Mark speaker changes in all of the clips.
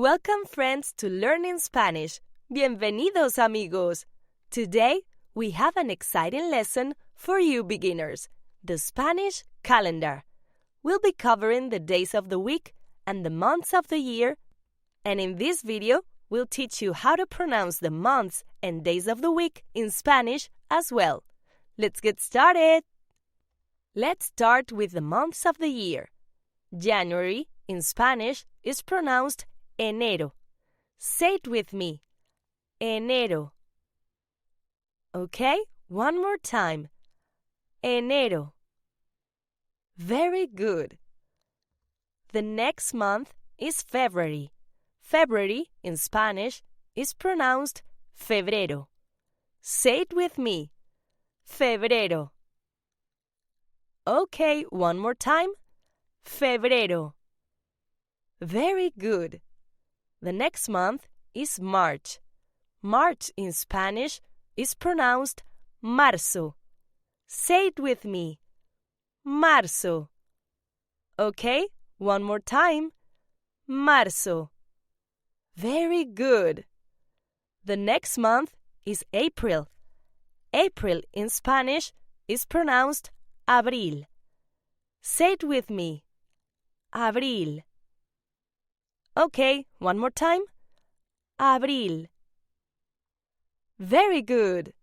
Speaker 1: Welcome, friends, to Learning Spanish. Bienvenidos, amigos. Today, we have an exciting lesson for you beginners, the Spanish calendar. We'll be covering the days of the week and the months of the year, and in this video, we'll teach you how to pronounce the months and days of the week in Spanish as well. Let's get started. Let's start with the months of the year. January, in Spanish, is pronounced enero. Say it with me. Enero. Okay, one more time. Enero. Very good. The next month is February. February, in Spanish, is pronounced febrero. Say it with me. Febrero. Okay, one more time. Febrero. Very good. The next month is March. March in Spanish is pronounced marzo. Say it with me. Marzo. Okay, one more time. Marzo. Very good. The next month is April. April in Spanish is pronounced abril. Say it with me. Abril. Okay, one more time. Abril. Very good.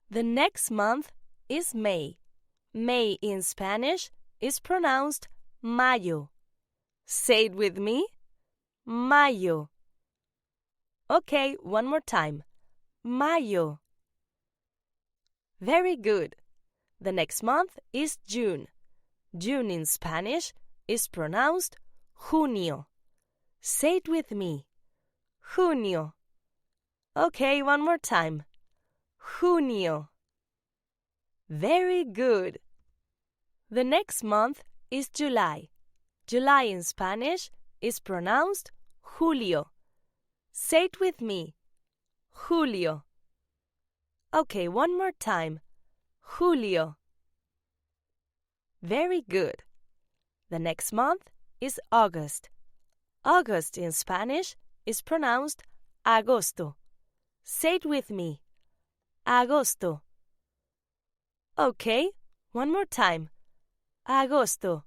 Speaker 1: The next month is May. May in Spanish is pronounced mayo. Say it with me. Mayo. Okay, one more time. Mayo. Very good. The next month is June. June in Spanish is pronounced junio. Say it with me. Junio. Okay, one more time. Junio. Very good. The next month is July. July in Spanish is pronounced julio. Say it with me. Julio. Okay, one more time. Julio. Very good. The next month is August. August in Spanish is pronounced agosto. Say it with me. Agosto. Okay, one more time. Agosto.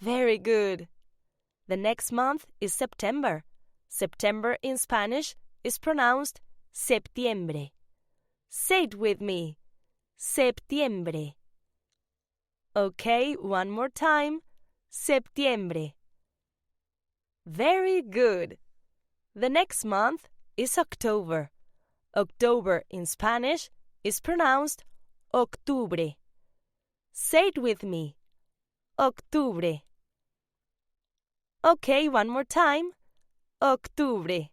Speaker 1: Very good. The next month is September. September in Spanish is pronounced septiembre. Say it with me. Septiembre. Okay, one more time. Septiembre. Very good. The next month is October. October in Spanish is pronounced octubre. Say it with me. Octubre. Okay, one more time. Octubre.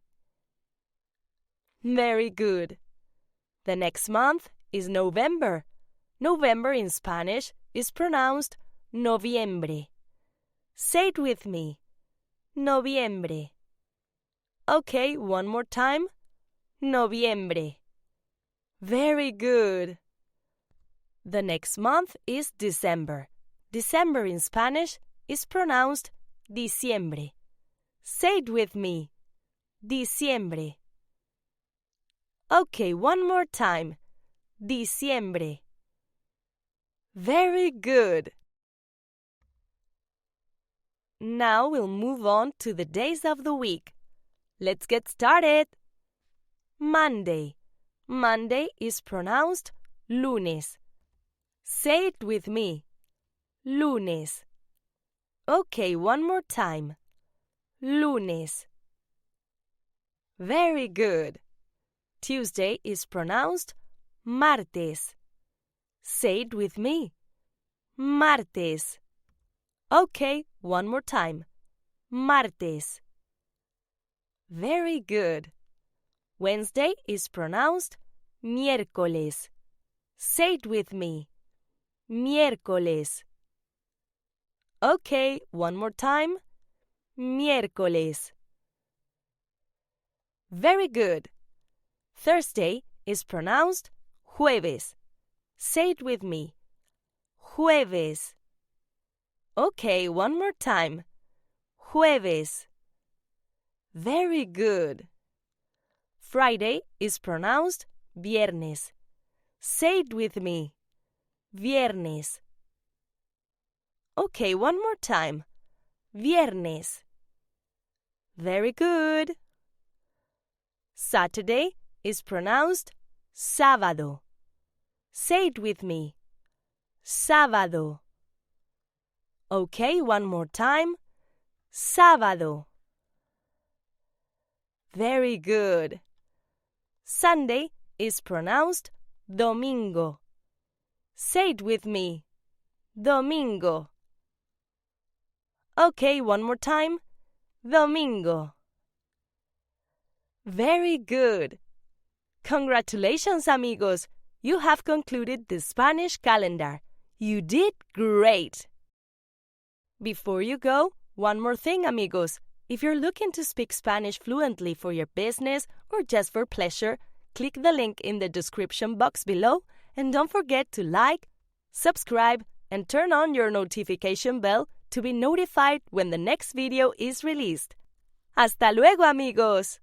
Speaker 1: Very good. The next month is November. November in Spanish is pronounced noviembre. Say it with me. Noviembre. Okay, one more time. Noviembre. Very good. The next month is December. December in Spanish is pronounced diciembre. Say it with me. Diciembre. Okay, one more time. Diciembre. Very good. Now we'll move on to the days of the week. Let's get started. Monday. Monday is pronounced lunes. Say it with me. Lunes. Okay, one more time. Lunes. Very good. Tuesday is pronounced martes. Say it with me. Martes. Okay, one more time. Martes. Very good. Wednesday is pronounced miércoles. Say it with me. Miércoles. Okay, one more time. Miércoles. Very good. Thursday is pronounced jueves. Say it with me. Jueves. Okay, one more time. Jueves. Very good. Friday is pronounced viernes. Say it with me. Viernes. Okay, one more time. Viernes. Very good. Saturday is pronounced sábado. Say it with me. Sábado. Okay, one more time. Sábado. Very good. Sunday is pronounced domingo. Say it with me. Domingo. Okay, one more time. Domingo. Very good. Congratulations, amigos. You have concluded the Spanish calendar. You did great. Before you go, one more thing, amigos. If you're looking to speak Spanish fluently for your business or just for pleasure, click the link in the description box below and don't forget to like, subscribe, and turn on your notification bell to be notified when the next video is released. ¡Hasta luego, amigos!